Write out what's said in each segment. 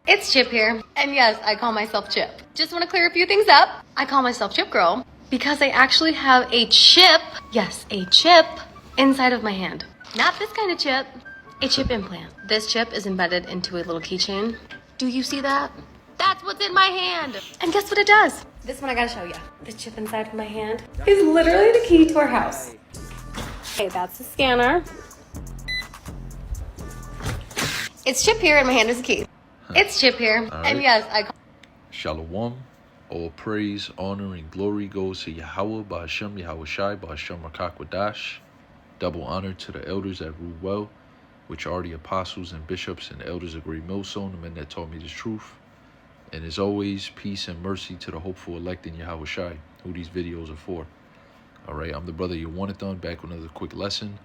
It's Chip here, and yes, I call myself Chip. Just want to clear a few things up. I call myself Chip Girl because I actually have a chip, yes, a chip, inside of my hand. Not this kind of chip, a chip implant. This chip is embedded into a little keychain. Do you see that? That's what's in my hand. And guess what it does? This one I gotta show you. This chip inside of my hand is literally the key to our house. Okay, that's the scanner. It's Chip here, and my hand is the key. It's Chip here, and yes, I call. Shalom. All praise, honor, and glory goes to Yahweh, Ba'ashem, Yahweh Shai, Ba'ashem, Rakakwadash. Double honor to the elders that rule well, which are the apostles and bishops and elders of Great Millstone, the men that taught me this truth. And as always, peace and mercy to the hopeful elect in Yahweh Shai, who these videos are for. All right, I'm the brother Yawanathan, back with another quick lesson.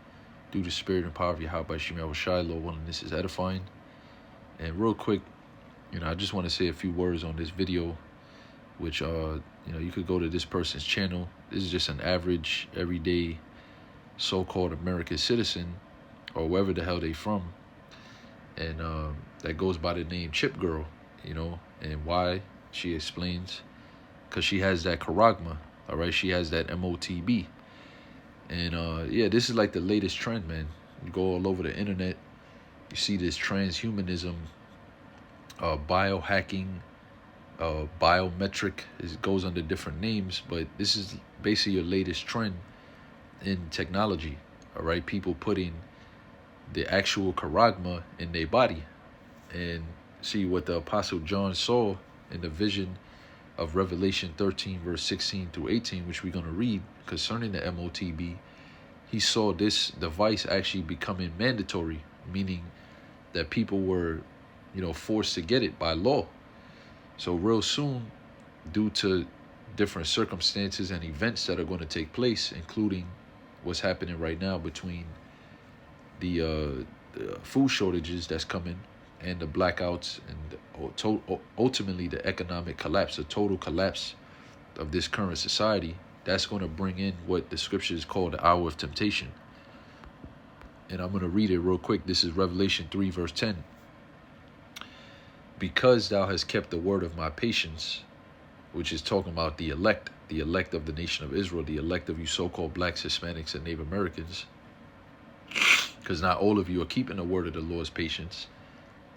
Through the spirit and power of Yahweh Ba'ashem, Yahweh Shai, Lord willing, this is edifying. And real quick, I just want to say a few words on this video, which, you could go to this person's channel. This is just an average, everyday, so-called American citizen, or wherever the hell they from. And that goes by the name Chip Girl, and why, she explains, because she has that charagma, all right? She has that M.O.T.B. And, this is like the latest trend, man. You go all over the internet, you see this transhumanism, biohacking, biometric. It goes under different names, but this is basically your latest trend in technology, all right? People putting the actual charagma in their body. And see what the Apostle John saw in the vision of Revelation 13, verse 16 through 18, which we're going to read concerning the M.O.T.B. He saw this device actually becoming mandatory, meaning that people were, forced to get it by law. So real soon, due to different circumstances and events that are going to take place, including what's happening right now between the food shortages that's coming and the blackouts and ultimately the economic collapse, the total collapse of this current society, that's going to bring in what the scriptures call the hour of temptation. And I'm going to read it real quick. This is Revelation 3, verse 10. Because thou hast kept the word of my patience, which is talking about the elect of the nation of Israel, the elect of you so-called blacks, Hispanics, and Native Americans, because not all of you are keeping the word of the Lord's patience.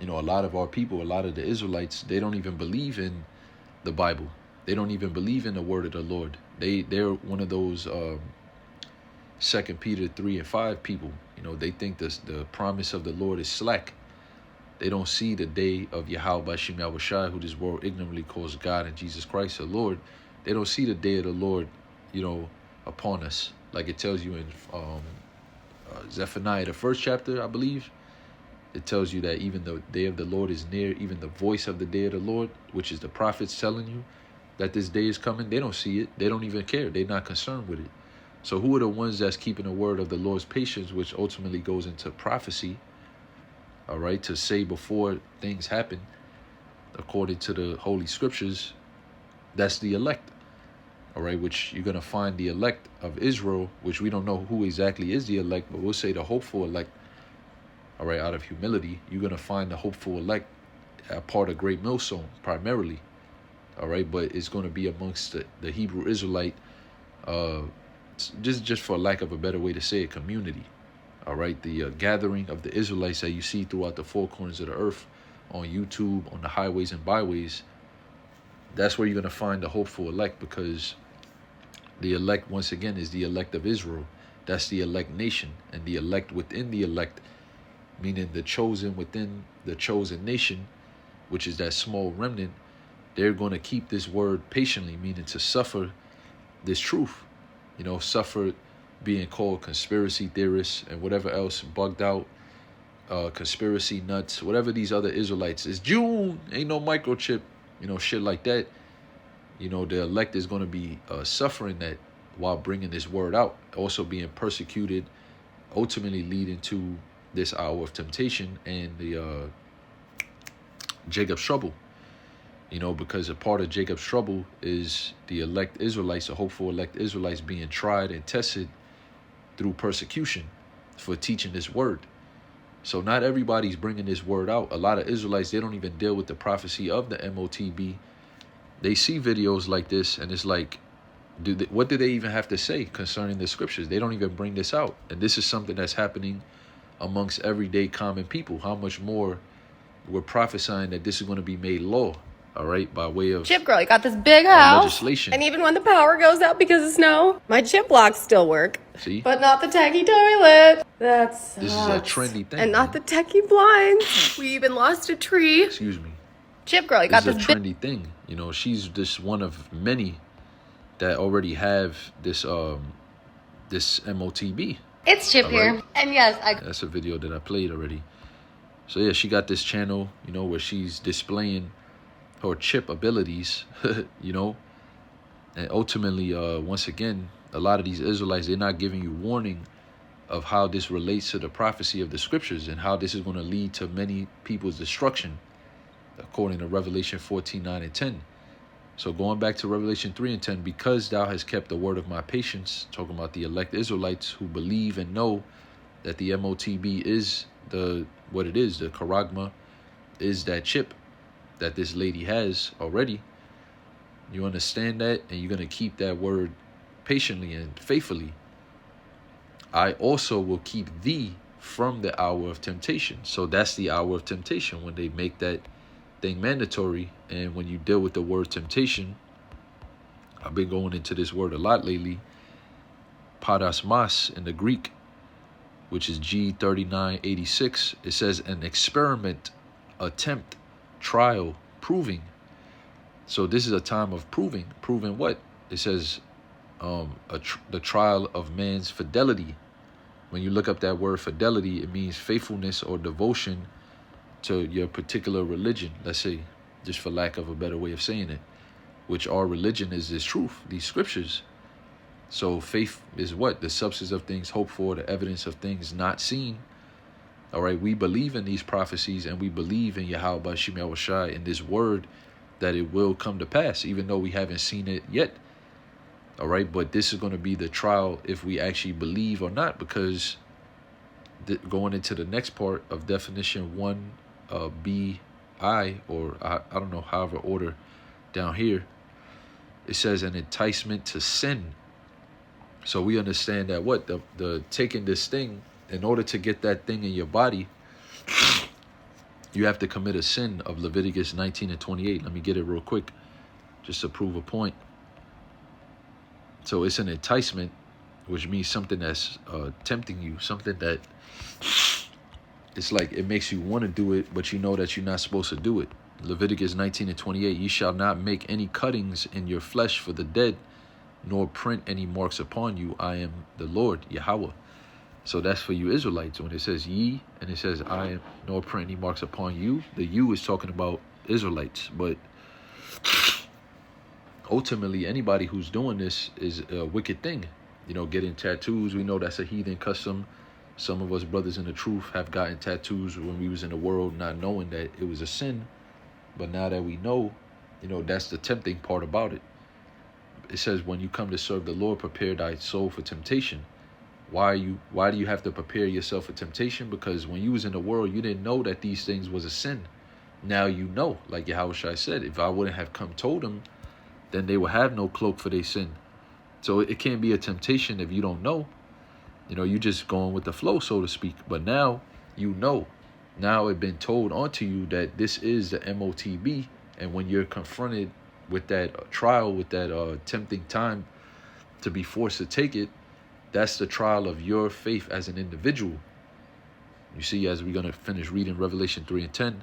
A lot of our people, a lot of the Israelites, they don't even believe in the Bible. They don't even believe in the word of the Lord. They're one of those 2 Peter 3 and 5 people. They think the promise of the Lord is slack. They don't see the day of Yahweh Ba'ashem Yahweh Shai, who this world ignorantly calls God and Jesus Christ the Lord. They don't see the day of the Lord, upon us. Like it tells you in Zephaniah, the first chapter, I believe. It tells you that even the day of the Lord is near, even the voice of the day of the Lord, which is the prophets telling you that this day is coming. They don't see it. They don't even care. They're not concerned with it. So who are the ones that's keeping the word of the Lord's patience, which ultimately goes into prophecy, all right, to say before things happen, according to the Holy Scriptures? That's the elect, all right, which you're going to find the elect of Israel, which we don't know who exactly is the elect, but we'll say the hopeful elect, all right, out of humility. You're going to find the hopeful elect a part of Great Millstone primarily, all right, but it's going to be amongst the Hebrew Israelite, just for lack of a better way to say it, community. All right, the gathering of the Israelites that you see throughout the four corners of the earth, on YouTube, on the highways and byways, that's where you're going to find the hopeful elect, because the elect, once again, is the elect of Israel. That's the elect nation, and the elect within the elect, meaning the chosen within the chosen nation, which is that small remnant. They're going to keep this word patiently, meaning to suffer this truth, suffer being called conspiracy theorists and whatever else, bugged out, conspiracy nuts, whatever these other Israelites. It's June, ain't no microchip, shit like that. The elect is going to be suffering that while bringing this word out, also being persecuted, ultimately leading to this hour of temptation and the Jacob's trouble. Because a part of Jacob's trouble is the elect Israelites, the hopeful elect Israelites, being tried and tested through persecution for teaching this word. So not everybody's bringing this word out. A lot of Israelites, they don't even deal with the prophecy of the M.O.T.B. They see videos like this, and it's like, what do they even have to say concerning the scriptures? They don't even bring this out. And this is something that's happening amongst everyday common people. How much more we're prophesying that this is going to be made law, all right, by way of Chip girl, you got this big house. legislation. And even when the power goes out because of snow, my chip locks still work. See? But not the techie toilet. That's This is a trendy thing. And not the techie blinds. We even lost a tree. Excuse me. Chip girl, you got This this is a trendy thing. You know, she's just one of many that already have this this M.O.T.B. It's Chip here. Right. And yes, That's a video that I played already. So yeah, she got this channel, you know, where she's displaying her chip abilities, you know. And ultimately, once again, a lot of these Israelites, they're not giving you warning of how this relates to the prophecy of the scriptures and how this is going to lead to many people's destruction, according to Revelation 14:9-10. So going back to Revelation 3:10, because thou hast kept the word of my patience, talking about the elect Israelites who believe and know that the M.O.T.B. is what it is, the charagma is that chip that this lady has already. You understand that, and you're going to keep that word patiently and faithfully. I also will keep thee from the hour of temptation. So that's the hour of temptation, when they make that thing mandatory. And when you deal with the word temptation, I've been going into this word a lot lately, parasmas in the Greek, which is G3986. It says an experiment, attempt, trial, proving. So this is a time of proving. Proving what? It says the trial of man's fidelity. When you look up that word fidelity, it means faithfulness or devotion to your particular religion, let's say, just for lack of a better way of saying it, which our religion is this truth, these scriptures. So faith is what? The substance of things hoped for, the evidence of things not seen. All right, we believe in these prophecies, and we believe in Yahweh Bashim Yahushai, in this word, that it will come to pass, even though we haven't seen it yet. All right, but this is going to be the trial if we actually believe or not, because going into the next part of definition 1bi, or I don't know, however order down here, it says an enticement to sin. So we understand that what the taking this thing, in order to get that thing in your body, you have to commit a sin of Leviticus 19:28. Let me get it real quick, just to prove a point. So it's an enticement, which means something that's tempting you, something that it's like it makes you want to do it, but you know that you're not supposed to do it. Leviticus 19:28, ye shall not make any cuttings in your flesh for the dead, nor print any marks upon you. I am the Lord, Yahweh. So that's for you Israelites. When it says ye, and it says I am, nor print any marks upon you, the you is talking about Israelites. But ultimately, anybody who's doing this is a wicked thing. You know, getting tattoos, we know that's a heathen custom. Some of us brothers in the truth have gotten tattoos when we was in the world, not knowing that it was a sin. But now that we know, you know, that's the tempting part about it. It says, when you come to serve the Lord, prepare thy soul for temptation. Why do you have to prepare yourself for temptation? Because when you was in the world, you didn't know that these things was a sin. Now you know, like Yahushua said, if I wouldn't have come told them, then they will have no cloak for their sin. So it can't be a temptation if you don't know. You know, you just going with the flow, so to speak. But now you know. Now it's been told onto you that this is the M.O.T.B. And when you're confronted with that trial, with that tempting time to be forced to take it, that's the trial of your faith as an individual. You see, as we're going to finish reading Revelation 3:10,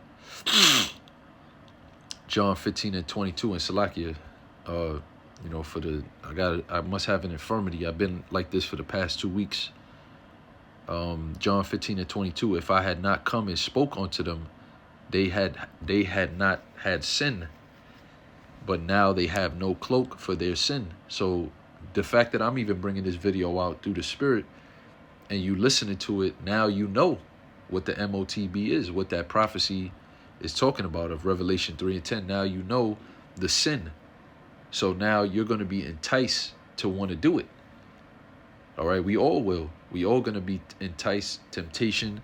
John 15:22, and Salakia, you know, I must have an infirmity. I've been like this for the past 2 weeks. John 15:22, if I had not come and spoke unto them, they had not had sin, but now they have no cloak for their sin. So the fact that I'm even bringing this video out through the Spirit, and you listening to it, now you know what the M.O.T.B. is, what that prophecy is talking about of Revelation 3:10. Now you know the sin. So now you're going to be enticed to want to do it. All right, we all will. We all going to be enticed, temptation,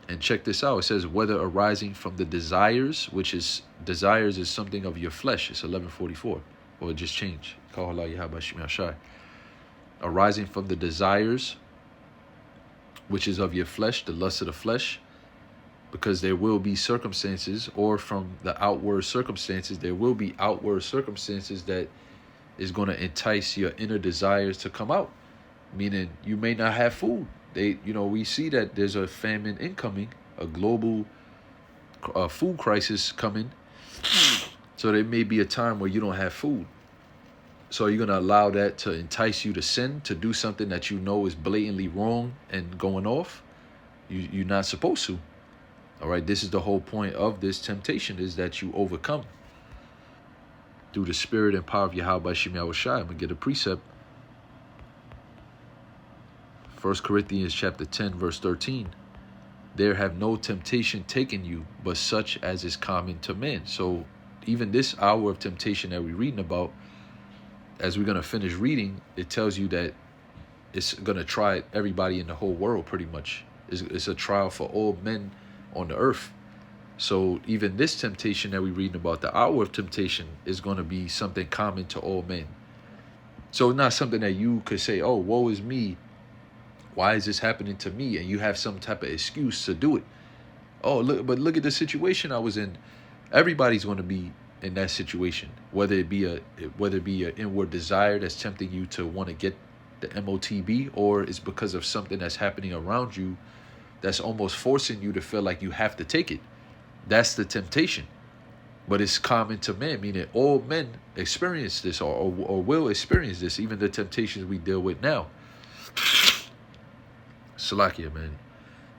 And check this out. It says, whether arising from the desires, which is, desires is something of your flesh. It's 11:44. Or just change. Arising from the desires, which is of your flesh, the lust of the flesh, because there will be circumstances, or from the outward circumstances, there will be outward circumstances that is going to entice your inner desires to come out. Meaning you may not have food. We see that there's a famine incoming, a global food crisis coming. So there may be a time where you don't have food. So you're going to allow that to entice you to sin, to do something that you know is blatantly wrong and going off. You're not supposed to. All right, this is the whole point of this temptation, is that you overcome through the spirit and power of Yahweh Shem Yahushai. I'm going to get a precept. 1 Corinthians chapter 10, verse 13. There have no temptation taken you, but such as is common to men. So even this hour of temptation that we're reading about, as we're going to finish reading, it tells you that it's going to try everybody in the whole world pretty much. It's a trial for all men on the earth. So even this temptation that we're reading about, the hour of temptation, is going to be something common to all men. So not something that you could say, oh, woe is me. Why is this happening to me? And you have some type of excuse to do it. Oh, look at the situation I was in. Everybody's going to be in that situation, whether it be an inward desire that's tempting you to want to get the M.O.T.B, or it's because of something that's happening around you that's almost forcing you to feel like you have to take it. That's the temptation. But it's common to men, meaning all men experience this or will experience this, even the temptations we deal with now. Salakia, man.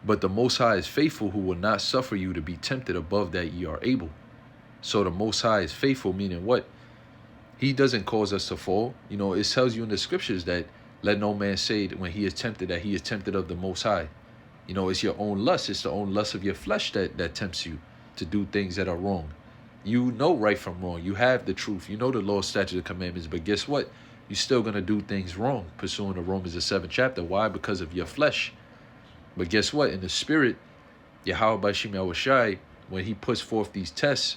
But the Most High is faithful, who will not suffer you to be tempted above that ye are able. So the Most High is faithful, meaning what? He doesn't cause us to fall. It tells you in the scriptures that let no man say that when he is tempted, that he is tempted of the Most High. It's your own lust. It's the own lust of your flesh that tempts you to do things that are wrong. You know right from wrong. You have the truth. You know the law, statutes, and commandments. But guess what? You're still going to do things wrong, pursuing the Romans, the 7th chapter. Why? Because of your flesh. But guess what? In the spirit, Yahweh Shem Yahushai, when he puts forth these tests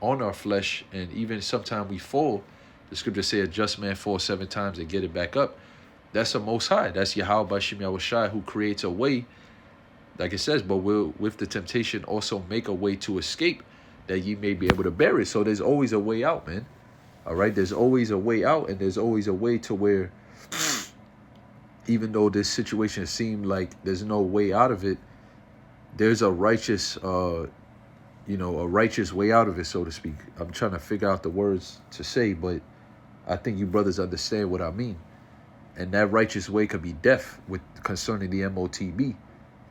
on our flesh, and even sometimes we fall, the scripture says, a just man falls 7 times and get it back up. That's the Most High. That's Yahweh Shem Yahushai, who creates a way, like it says, but will with the temptation also make a way to escape, that ye may be able to bear it. So there's always a way out, man. All right, there's always a way out, and there's always a way to where, even though this situation seemed like there's no way out of it, there's a righteous, a righteous way out of it, so to speak. I'm trying to figure out the words to say, but I think you brothers understand what I mean. And that righteous way could be death concerning the M.O.T.B.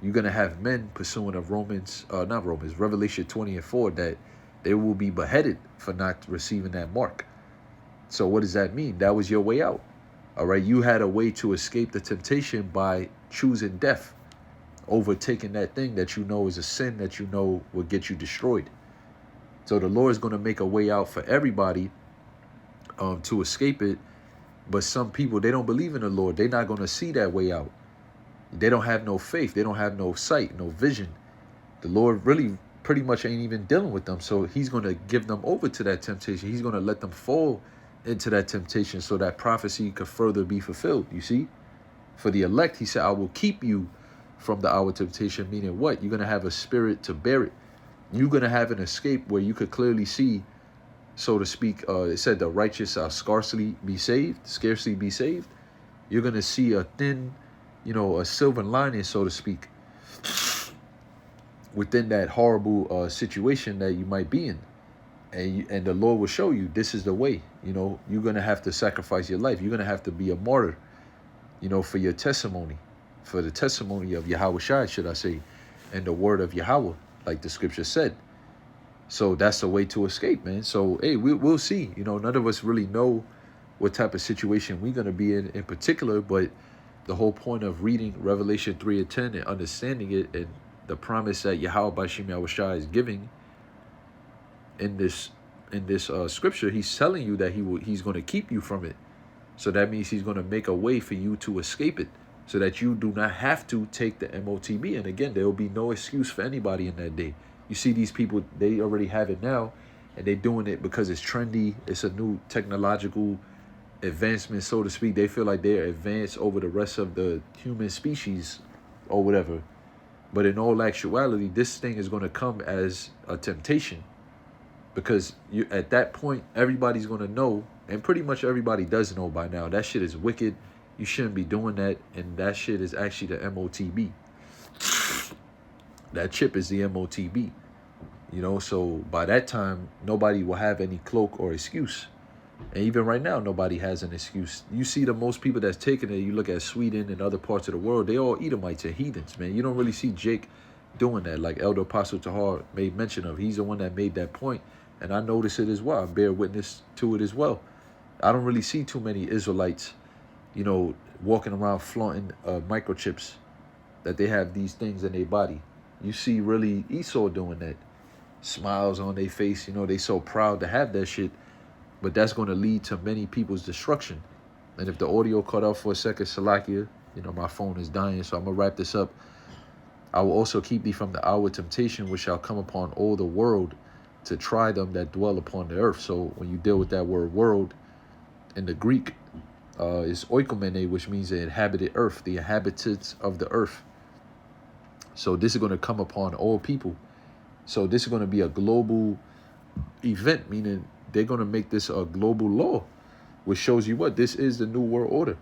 You're going to have men pursuing of Revelation 20:4, that they will be beheaded for not receiving that mark. So what does that mean? That was your way out. All right, you had a way to escape the temptation by choosing death, overtaking that thing that you know is a sin that you know will get you destroyed. So the Lord is going to make a way out for everybody to escape it. But some people, they don't believe in the Lord. They're not going to see that way out. They don't have no faith. They don't have no sight, no vision. The Lord really pretty much ain't even dealing with them. So he's going to give them over to that temptation. He's going to let them fall into that temptation so that prophecy could further be fulfilled. You see? For the elect, he said, I will keep you from the hour of temptation. Meaning what? You're going to have a spirit to bear it. You're going to have an escape where you could clearly see, so to speak. It said the righteous shall scarcely be saved. You're going to see a thin, a silver lining, so to speak, within that horrible situation that you might be in. And the Lord will show you this is the way. You're going to have to sacrifice your life. You're going to have to be a martyr, for your testimony, for the testimony of Yahweh Shai, should I say, and the word of Yahweh, like the scripture said. So that's the way to escape, man. So, hey, we'll see. None of us really know what type of situation we're going to be in particular, but the whole point of reading Revelation 3:10 and understanding it, and the promise that Yahweh Shem Yahushai is giving in this scripture, he's telling you that he's going to keep you from it. So that means he's going to make a way for you to escape it. so that you do not have to take the M.O.T.B. And again, there will be no excuse for anybody in that day. You see these people, they already have it now, and they're doing it because it's trendy. It's a new technological advancement, so to speak. They feel like they're advanced over the rest of the human species or whatever. But in all actuality, this thing is going to come as a temptation, because you, at that point, everybody's going to know, and pretty much everybody does know by now, that shit is wicked. You shouldn't be doing that, and that shit is actually the M.O.T.B. That chip is the M.O.T.B. You know, so by that time, nobody will have any cloak or excuse. And even right now, nobody has an excuse. You see the most people that's taking it, you look at Sweden and other parts of the world, they all Edomites and heathens, man. You don't really see Jake doing that, like Elder Apostle Tahar made mention of. He's the one that made that point, and I notice it as well. I bear witness to it as well. I don't really see too many Israelites, you know, walking around flaunting microchips, that they have these things in their body. You see really Esau doing that. Smiles on their face, you know, they so proud to have that shit. But that's going to lead to many people's destruction. And if the audio cut off for a second, Salakia, you know, my phone is dying, so I'm going to wrap this up. I will also keep thee from the hour of temptation, which shall come upon all the world, to try them that dwell upon the earth. So when you deal with that word world, in the Greek, is oikomene, which means the inhabited earth, the inhabitants of the earth. So this is going to come upon all people. So this is going to be a global event, meaning they're going to make this a global law, which shows you what? This is the New World Order.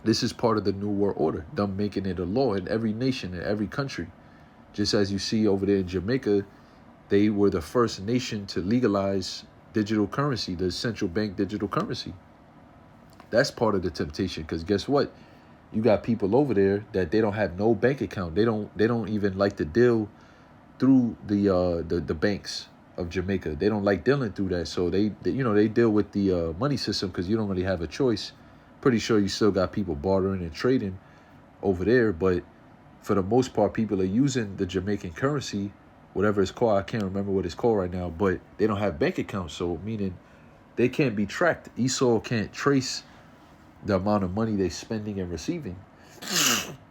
This is part of the New World Order, them making it a law in every nation, in every country. Just as you see over there in Jamaica, they were the first nation to legalize digital currency, the central bank digital currency. That's part of the temptation, because guess what? You got people over there that they don't have no bank account. They don't even like to deal through the banks of Jamaica. They don't like dealing through that. So they you know, they deal with the money system, because you don't really have a choice. Pretty sure you still got people bartering and trading over there, but for the most part, people are using the Jamaican currency, whatever it's called. I can't remember what it's called right now, but they don't have bank accounts. So meaning they can't be tracked. Esau can't trace the amount of money they're spending and receiving.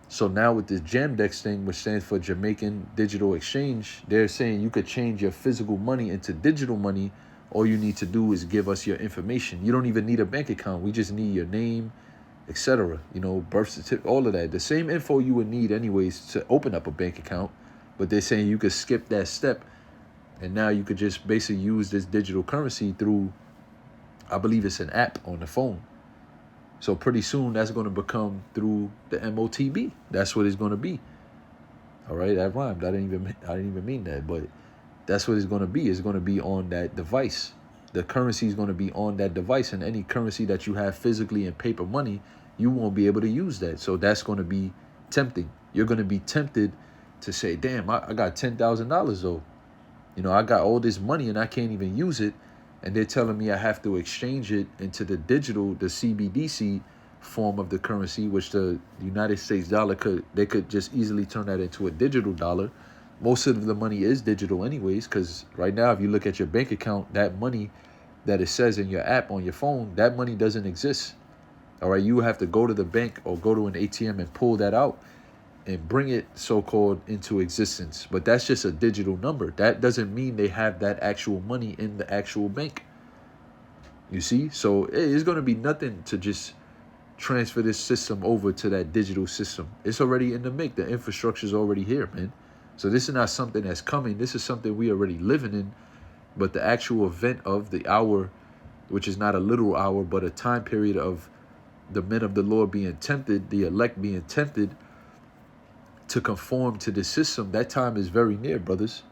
So now with this Jamdex thing, which stands for Jamaican Digital Exchange, they're saying you could change your physical money into digital money. All you need to do is give us your information. You don't even need a bank account. We just need your name, etc. You know, birth certificate, all of that. The same info you would need anyways to open up a bank account. But they're saying you could skip that step, and now you could just basically use this digital currency through, I believe it's an app on the phone. So pretty soon that's going to become through the M.O.T.B. That's what it's going to be. All right, that rhymed. I didn't even mean that, but that's what it's going to be. It's going to be on that device. The currency is going to be on that device, and any currency that you have physically in paper money, you won't be able to use that. So that's going to be tempting. You're going to be tempted to say, damn, I got $10,000 though. You know, I got all this money and I can't even use it. And they're telling me I have to exchange it into the digital, the CBDC form of the currency, which the United States dollar they could just easily turn that into a digital dollar. Most of the money is digital anyways, because right now, if you look at your bank account, that money that it says in your app on your phone, that money doesn't exist. All right, you have to go to the bank or go to an ATM and pull that out and bring it so-called into existence. But that's just a digital number. That doesn't mean they have that actual money in the actual bank. You see? So it's going to be nothing to just transfer this system over to that digital system. It's already in the make. The infrastructure is already here, man. So this is not something that's coming. This is something we already living in. But the actual event of the hour, which is not a literal hour, but a time period of the men of the Lord being tempted, the elect being tempted to conform to the system, that time is very near, brothers.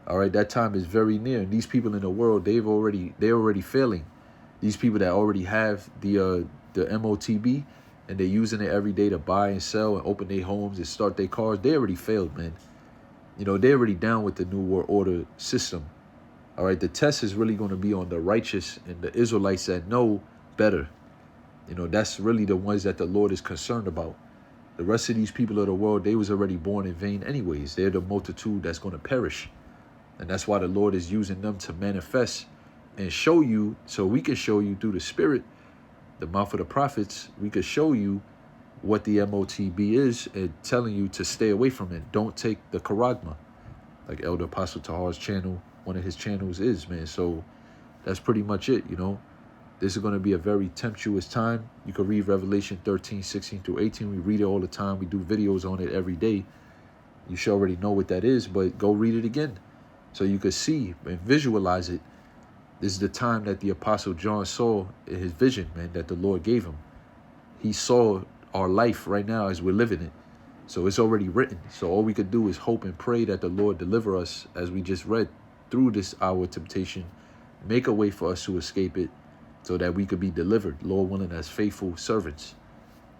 All right, that time is very near. And these people in the world, they're already failing. These people that already have the M.O.T.B. and they're using it every day to buy and sell and open their homes and start their cars, they already failed, man. You know, they're already down with the New World Order system. All right, the test is really going to be on the righteous and the Israelites that know better. You know, that's really the ones that the Lord is concerned about. The rest of these people of the world, they was already born in vain anyways. They're the multitude that's going to perish. And that's why the Lord is using them to manifest and show you, so we can show you through the Spirit, the mouth of the prophets, we could show you what the M.O.T.B is and telling you to stay away from it. Don't take the charagma, like Elder Apostle Tahar's channel, one of his channels is, man. So that's pretty much it, you know. This is going to be a very tempestuous time. You can read Revelation 13, 16 through 18. We read it all the time. We do videos on it every day. You should already know what that is, but go read it again so you could see and visualize it. This is the time that the Apostle John saw in his vision, man, that the Lord gave him. He saw our life right now as we're living it. So it's already written. So all we could do is hope and pray that the Lord deliver us, as we just read, through this hour of temptation. Make a way for us to escape it so that we could be delivered, Lord willing, as faithful servants.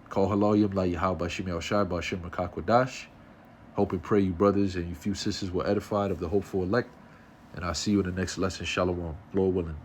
Call halayim la yahal bashim yahshai bashim rakakwadash. Hope and pray you brothers and you few sisters were edified of the hopeful elect. And I'll see you in the next lesson. Shalom, Lord willing.